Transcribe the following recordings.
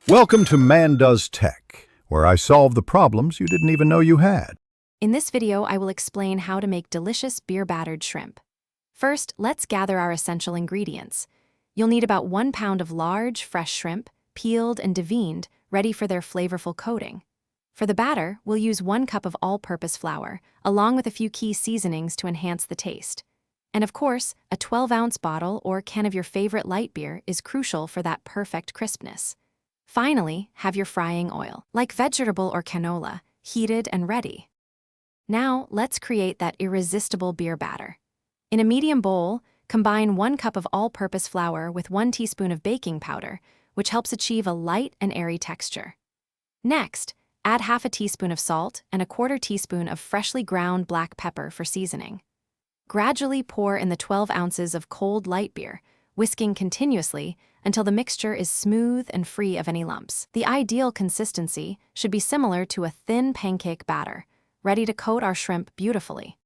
Welcome to Man Does Tech, where I solve the problems you didn't even know you had. In this video, I will explain how to make delicious beer-battered shrimp. First, let's gather our essential ingredients. You'll need about 1 pound of large, fresh shrimp, peeled and deveined, ready for their flavorful coating. For the batter, we'll use 1 cup of all-purpose flour, along with a few key seasonings to enhance the taste. And of course, a 12-ounce bottle or can of your favorite light beer is crucial for that perfect crispness. Finally, have your frying oil, like vegetable or canola, heated and ready. Now, let's create that irresistible beer batter. In a medium bowl, combine 1 cup of all-purpose flour with 1 teaspoon of baking powder, which helps achieve a light and airy texture. Next, add half a teaspoon of salt and a 1/4 teaspoon of freshly ground black pepper for seasoning. Gradually pour in the 12 ounces of cold light beer, whisking continuously until the mixture is smooth and free of any lumps. The ideal consistency should be similar to a thin pancake batter, ready to coat our shrimp beautifully.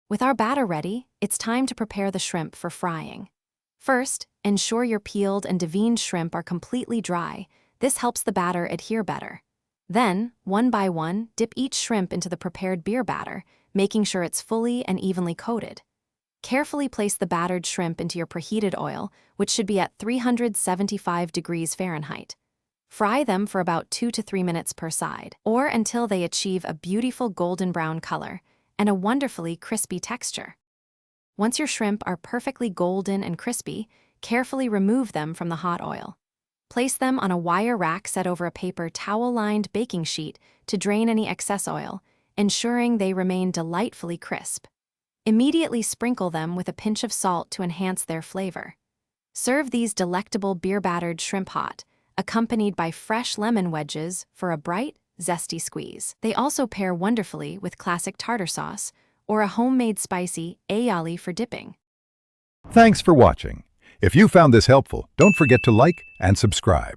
With our batter ready, it's time to prepare the shrimp for frying. First, ensure your peeled and deveined shrimp are completely dry. This helps the batter adhere better. Then, one by one, dip each shrimp into the prepared beer batter, making sure it's fully and evenly coated. Carefully place the battered shrimp into your preheated oil, which should be at 375 degrees Fahrenheit. Fry them for about 2 to 3 minutes per side, or until they achieve a beautiful golden brown color and a wonderfully crispy texture. Once your shrimp are perfectly golden and crispy, carefully remove them from the hot oil. Place them on a wire rack set over a paper towel-lined baking sheet to drain any excess oil, ensuring they remain delightfully crisp. Immediately sprinkle them with a pinch of salt to enhance their flavor. Serve these delectable beer-battered shrimp hot, accompanied by fresh lemon wedges for a bright, zesty squeeze. They also pair wonderfully with classic tartar sauce or a homemade spicy aioli for dipping. Thanks for watching. If you found this helpful, don't forget to like and subscribe.